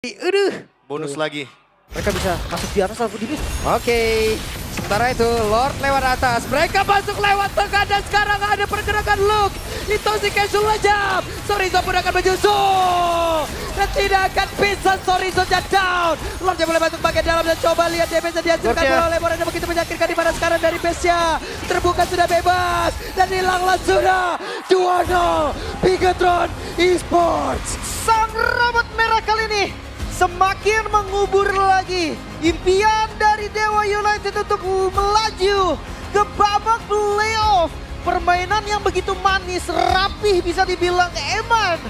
Aduh. Bonus lagi. Mereka bisa masuk di atas lalu di Oke. Sementara itu Lord lewat atas. Mereka masuk lewat tengah dan sekarang ada pergerakan Luke. Itu si casual wajab. Sorizo pun akan menyusul. Dan tidak akan bisa Sorizo down. Lordnya boleh masuk bagian dalam dan coba lihat damage yang dihasilkan oleh Moreno begitu menyakitkan di mana sekarang dari base-nya. Terbuka sudah bebas. Dan hilanglah sudah. 2-0. Bigetron Esports. Sang robot merah kali ini semakin mengubur lagi impian dari Dewa United untuk melaju ke babak playoff. Permainan yang begitu manis, rapih bisa dibilang Eman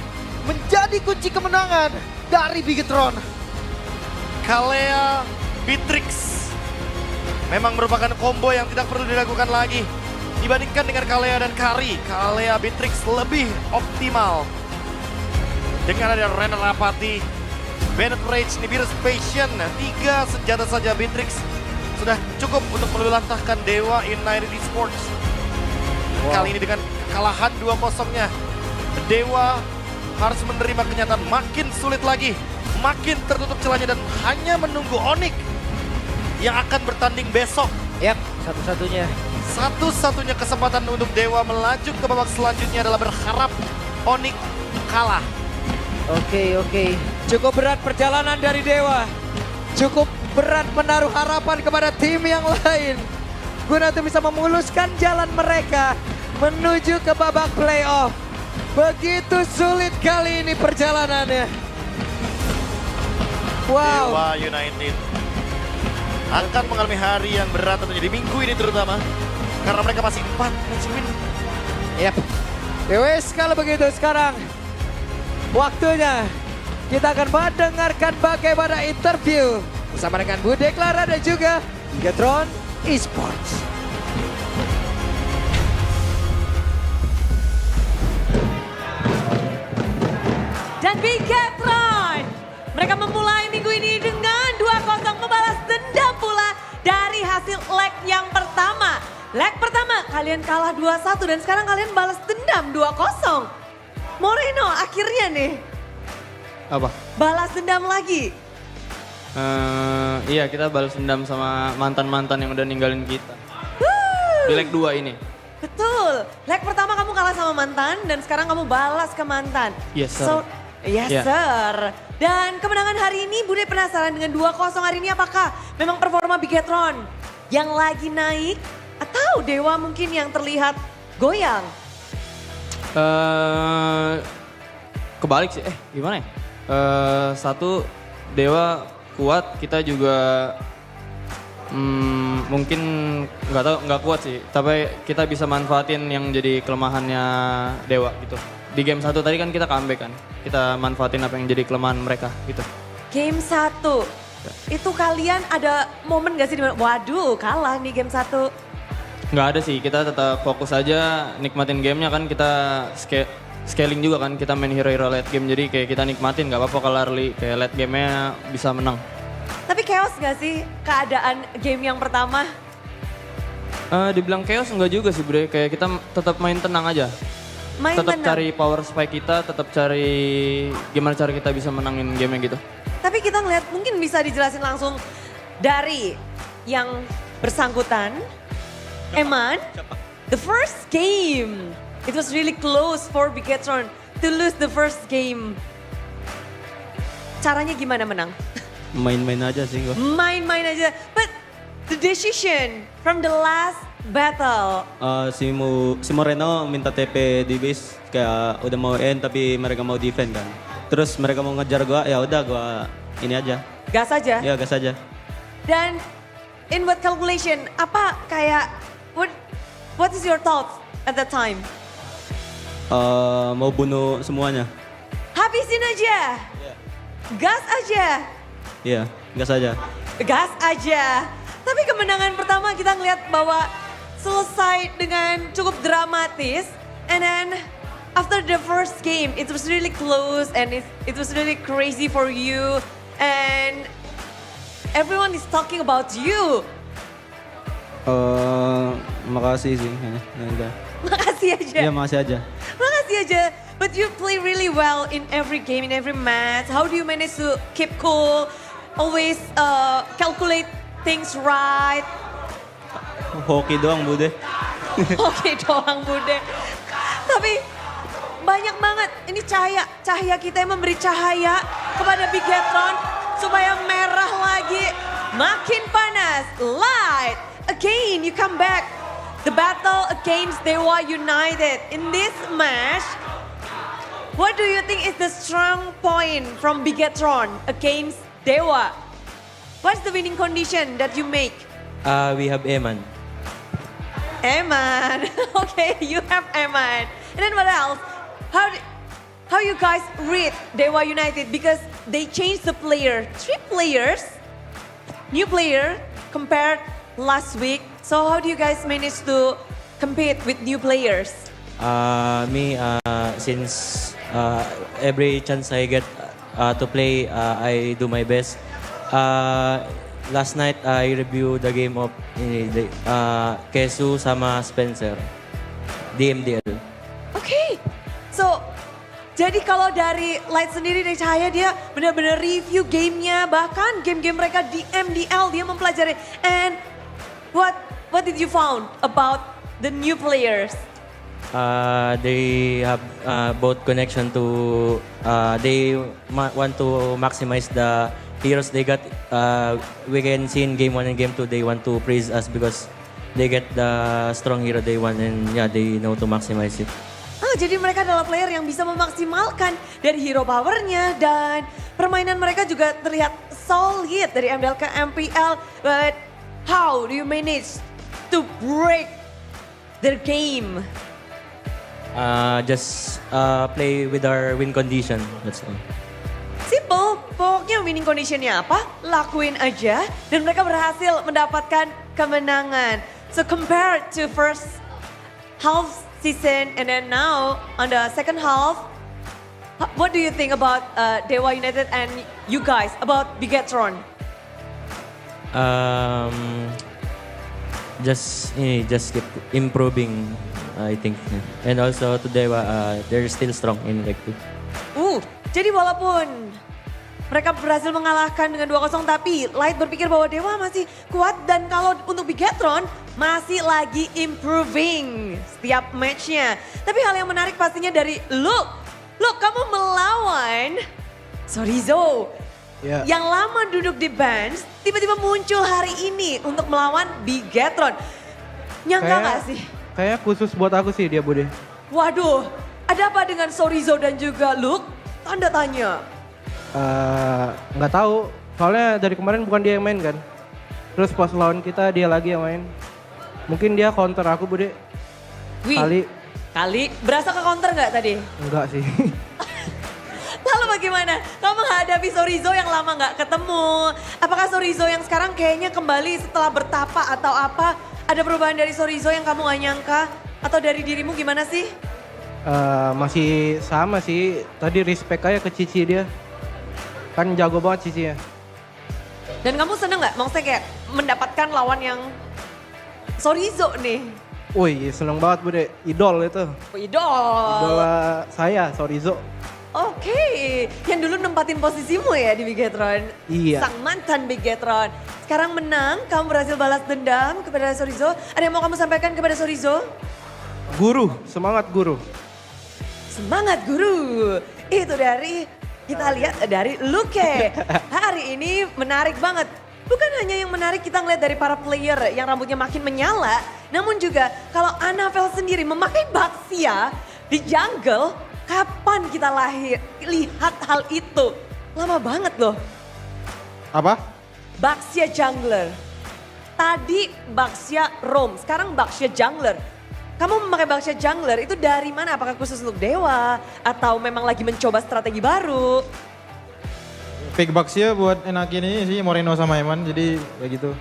menjadi kunci kemenangan dari Bigetron. Kalea Beatrix memang merupakan combo yang tidak perlu dilakukan lagi dibandingkan dengan Kalea dan Kari. Kalea Beatrix lebih optimal dengan ada Rena Rapati, Bennett Rage, Nibiru's Passion. 3 senjata saja Beatrix sudah cukup untuk meluluhlantahkan Dewa United Esports. Kali ini dengan kekalahan 2-0-nya, Dewa harus menerima kenyataan makin sulit lagi, makin tertutup celahnya dan hanya menunggu Onyx yang akan bertanding besok. Yap, satu-satunya. Satu-satunya kesempatan untuk Dewa melaju ke babak selanjutnya adalah berharap Onyx kalah. Oke. Cukup berat perjalanan dari Dewa. Cukup berat menaruh harapan kepada tim yang lain. Guna untuk bisa memuluskan jalan mereka menuju ke babak playoff. Begitu sulit kali ini perjalanannya. Wow. Dewa United akan mengalami hari yang berat tentunya di minggu ini terutama. Karena mereka masih 4 match win. Yap. Yowes, kalau begitu sekarang waktunya kita akan mendengarkan bagaimana interview bersama dengan Bude Clara dan juga Bigetron Esports. Dan Bigetron, mereka memulai minggu ini dengan 2-0 membalas dendam pula dari hasil leg yang pertama. Leg pertama kalian kalah 2-1 dan sekarang kalian balas dendam 2-0. Moreno akhirnya nih Apa? balas dendam lagi. Iya, kita balas dendam sama mantan-mantan yang udah ninggalin kita. Di leg 2 ini. Betul. Leg pertama kamu kalah sama mantan dan sekarang kamu balas ke mantan. Yes, sir. Yes, Yeah. sir. Dan kemenangan hari ini Bude penasaran dengan 2-0 hari ini apakah memang performa Bigetron yang lagi naik atau Dewa mungkin yang terlihat goyang? Kebalik sih, gimana ya? Satu, Dewa kuat, kita juga mungkin nggak kuat sih. Tapi kita bisa manfaatin yang jadi kelemahannya Dewa gitu. Di game 1 tadi kan kita comeback kan, kita manfaatin apa yang jadi kelemahan mereka gitu. Game 1, itu kalian ada momen gak sih dimana, waduh kalah nih game 1? Nggak ada sih, kita tetap fokus aja nikmatin gamenya kan, kita scaling juga kan, kita main hero-hero late game, jadi kayak kita nikmatin, nggak apa-apa kalau early, kayak late gamenya bisa menang. Tapi chaos gak sih keadaan game yang pertama? Dibilang chaos enggak juga sih bre, kayak kita tetap main tenang aja. Main Tetap tenang. cari power spike kita, tetap cari gimana cara kita bisa menangin gamenya gitu. Tapi kita ngeliat mungkin bisa dijelasin langsung dari yang bersangkutan. Eman, the first game, it was really close for Bigetron to lose the first game. Caranya gimana menang? Main-main aja sih gua. Main-main aja. But the decision from the last battle. Si Moreno minta TP di base, kayak udah mau end tapi mereka mau defend kan. Terus mereka mau ngejar gua, ya udah gua ini aja. Gas aja. Ya gas aja. Dan in what calculation, apa kayak, what is your thoughts at that time? Mau bunuh semuanya. Habisin aja. Gas aja. Iya, gas aja. Gas aja. Tapi kemenangan pertama kita ngeliat bahwa selesai dengan cukup dramatis. And then after the first game, it was really close and it was really crazy for you. And everyone is talking about you. Makasih sih. Ya udah. Makasih aja. Iya, makasih aja. Makasih aja. but you play really well in every game, in every match. How do you manage to keep cool, always calculate things right? Hoki doang, Bude. Oke doang Bude. Tapi banyak banget ini cahaya kita yang memberi cahaya kepada Bigetron supaya merah lagi, makin panas. Light, again you come back. The battle against Dewa United. In this match, what do you think is the strong point from Bigetron against Dewa? What's the winning condition that you make? We have Eman. Eman. Okay, you have Eman. And then what else? How you guys read Dewa United? Because they changed the player. 3 players, new player compared last week. So how do you guys manage to compete with new players? Since every chance I get to play, I do my best. Last night, I reviewed the game of Kesu sama Spencer, DMDL. Okay, so jadi kalau dari Light sendiri, dari Cahaya, dia benar-benar review gamenya, bahkan game-game mereka di MDL dia mempelajari. And what did you found about the new players? They have both connection to, they want to maximize the heroes they got. We can see in game 1 and game 2, they want to praise us because they get the strong hero they want, and yeah, they know to maximize it. Jadi mereka adalah player yang bisa memaksimalkan dari hero powernya, dan permainan mereka juga terlihat solid dari MDL ke MPL. But how do you manage to break their game? Just play with our win condition, that's all. Simple, pokoknya winning conditionnya apa, lakuin aja, dan mereka berhasil mendapatkan kemenangan. So compared to first half season and then now on the second half, what do you think about Dewa United and you guys, about Bigetron? Just keep improving, I think. And also today, they're still strong in Rec 2. Jadi walaupun mereka berhasil mengalahkan dengan 2-0, tapi Light berpikir bahwa Dewa masih kuat, dan kalau untuk Bigetron masih lagi improving setiap matchnya. Tapi hal yang menarik pastinya dari Luke, kamu melawan Sorizo. Yeah. Yang lama duduk di bench, tiba-tiba muncul hari ini untuk melawan Bigetron. Nyangka gak sih? Kayak khusus buat aku sih dia, Bude. Waduh, ada apa dengan Sorizo dan juga Luke? Tanda tanya. Nggak tahu, soalnya dari kemarin bukan dia yang main kan. Terus pas lawan kita dia lagi yang main. Mungkin dia counter aku, Bude. Wih, kali berasa ke counter nggak tadi? Enggak sih. Lalu bagaimana? Kamu menghadapi Sorizo yang lama nggak ketemu. Apakah Sorizo yang sekarang kayaknya kembali setelah bertapa atau apa? Ada perubahan dari Sorizo yang kamu nggak nyangka? Atau dari dirimu gimana sih? Masih sama sih. Tadi respect aja ke Cici dia. Kan jago banget Cici ya. Dan kamu seneng nggak? Maksudnya kayak mendapatkan lawan yang Sorizo nih. Wih, seneng banget, Bude. Idol itu. Oh, idol. Idola saya, Sorizo. Oke, yang dulu nempatin posisimu ya di Bigetron. Iya. Sang mantan Bigetron. Sekarang menang, kamu berhasil balas dendam kepada Sorizo. Ada yang mau kamu sampaikan kepada Sorizo? Guru, semangat guru. Semangat guru. Itu dari, kita lihat dari Luke. Hari ini menarik banget. Bukan hanya yang menarik kita ngeliat dari para player yang rambutnya makin menyala. Namun juga kalau Anavel sendiri memakai Baxia di jungle. Kapan kita lihat hal itu? Lama banget loh. Apa? Baxia jungler. Tadi Baxia roam, sekarang Baxia jungler. Kamu memakai Baxia jungler itu dari mana? Apakah khusus untuk Dewa? Atau memang lagi mencoba strategi baru? Pick Baxia buat enakin ini sih Moreno sama Eman, jadi kayak gitu.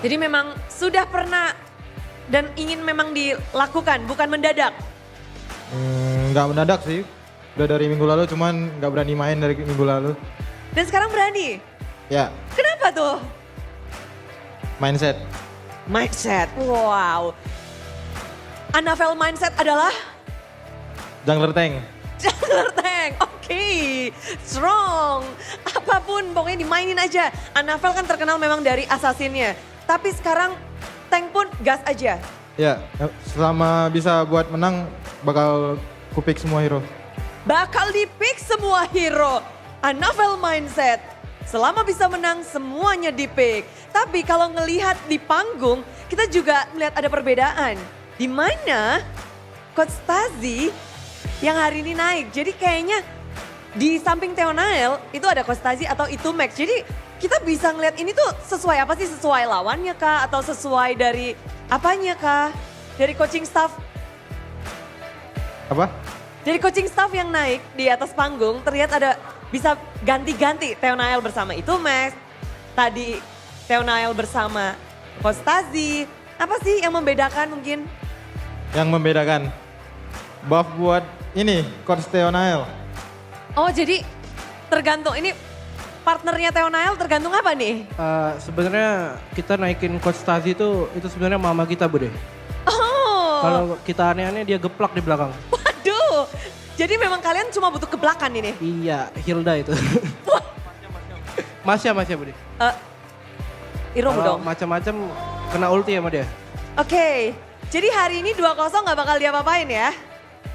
Jadi memang sudah pernah dan ingin memang dilakukan, bukan mendadak. Nggak mendadak sih, udah dari minggu lalu cuman nggak berani main dari minggu lalu. Dan sekarang berani? Ya, Kenapa tuh? mindset. Mindset, wow. Anavel mindset adalah? Jungler tank. Jungler tank, oke. Strong. Apapun, pokoknya dimainin aja. Anavel kan terkenal memang dari assassinnya. Tapi sekarang tank pun gas aja. Ya, selama bisa buat menang bakal kupik semua hero. Bakal di-pick semua hero. Anavel mindset. Selama bisa menang semuanya di-pick. Tapi kalau ngelihat di panggung, kita juga melihat ada perbedaan. Di mana Coach Stazzy yang hari ini naik. Jadi kayaknya di samping Theonail itu ada Coach Stazzy atau itu Max. Jadi kita bisa ngelihat ini tuh sesuai apa sih? Sesuai lawannya kah? Atau sesuai dari apanya kah? Dari coaching staff? Apa? Dari coaching staff yang naik di atas panggung terlihat ada bisa ganti-ganti Theonail bersama itu Max. Tadi Theonail bersama Coach Stazzy. Apa sih yang membedakan mungkin? Yang membedakan buff buat ini Coach Theonail. Oh jadi tergantung ini partnernya Theonail tergantung apa nih? Sebenarnya kita naikin Coach Stazzy itu sebenarnya mama kita Bude. Oh. Kalau kita aneh-aneh dia geplak di belakang. Waduh. Jadi memang kalian cuma butuh kebelakan ini? Iya, Hilda itu. Masya Bude. Iromu Kalau dong. macam-macam kena ulti sama dia. Oke. Jadi hari ini 2-0 gak bakal diapa-apain ya?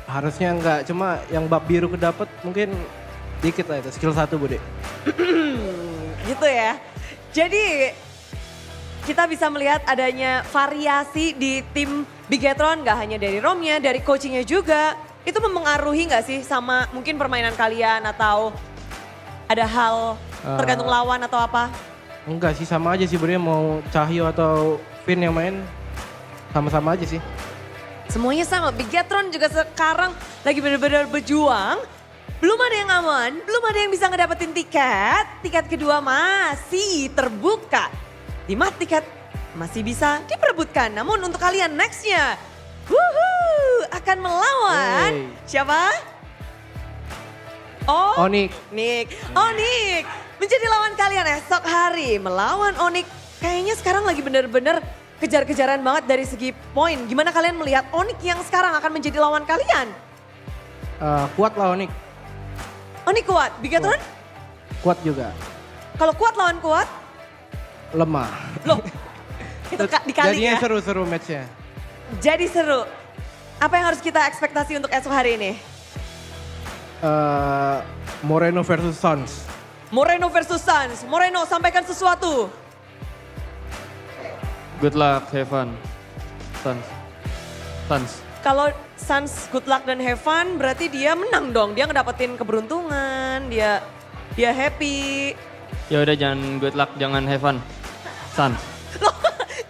Harusnya enggak, cuma yang bab biru kedapet mungkin dikit lah itu, skill 1 Bude. Gitu ya. Jadi kita bisa melihat adanya variasi di tim Bigetron. Gak hanya dari romnya, dari coachingnya juga. Itu mempengaruhi gak sih sama mungkin permainan kalian atau ada hal tergantung lawan atau apa? Enggak sih, sama aja sih Bude, mau Cahyo atau Vin yang main sama-sama aja sih. Semuanya sama, Bigetron juga sekarang lagi benar-benar berjuang. Belum ada yang aman, belum ada yang bisa ngedapetin tiket. Tiket kedua masih terbuka. 5 tiket masih bisa diperebutkan. Namun untuk kalian nextnya, akan melawan siapa? Oh, Onyx. Onyx menjadi lawan kalian esok hari. Melawan Onyx, kayaknya sekarang lagi benar-benar kejar-kejaran banget dari segi poin. Gimana kalian melihat Onyx yang sekarang akan menjadi lawan kalian? Kuat lah Onyx. Onyx kuat, Bigetron? Kuat juga. Kalau kuat lawan kuat? Lemah. Loh, itu dikali Jadinya ya. seru-seru matchnya. Jadi seru. Apa yang harus kita ekspektasi untuk esok hari ini? Moreno versus Suns. Moreno versus Suns. Moreno, sampaikan sesuatu. Good luck, have fun. Suns. Kalau Suns good luck dan have fun berarti dia menang dong. Dia ngedapetin keberuntungan, dia happy. Ya udah jangan good luck, jangan have fun. Suns. Loh,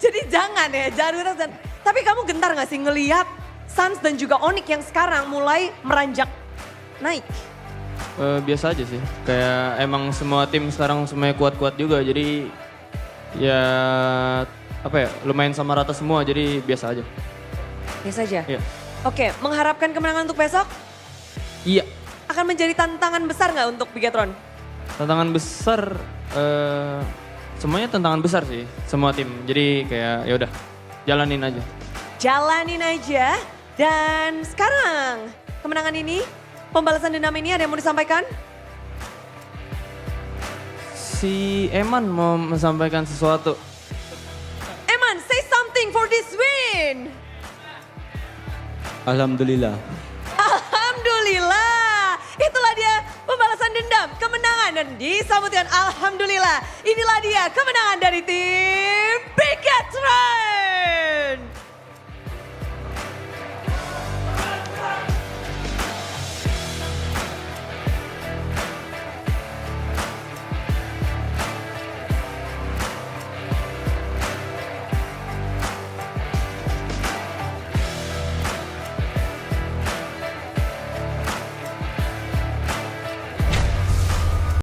jadi jangan ya, jangan good luck. Tapi kamu gentar gak sih ngelihat Suns dan juga Onyx yang sekarang mulai meranjak naik? Biasa aja sih, kayak emang semua tim sekarang semuanya kuat-kuat juga, jadi ya apa ya, lumayan sama rata semua, jadi biasa aja. Biasa aja? Iya. Oke, mengharapkan kemenangan untuk besok? Iya. Akan menjadi tantangan besar nggak untuk Bigetron? Tantangan besar, semuanya tantangan besar sih, semua tim. Jadi kayak ya udah, jalanin aja. Jalanin aja. Dan sekarang kemenangan ini, pembalasan dendam ini ada yang mau disampaikan? Si Eman mau menyampaikan sesuatu. Eman, say something for this win. Alhamdulillah. Alhamdulillah. Itulah dia pembalasan dendam, kemenangan. Dan disambut dengan alhamdulillah. Inilah dia kemenangan dari tim Bigetron.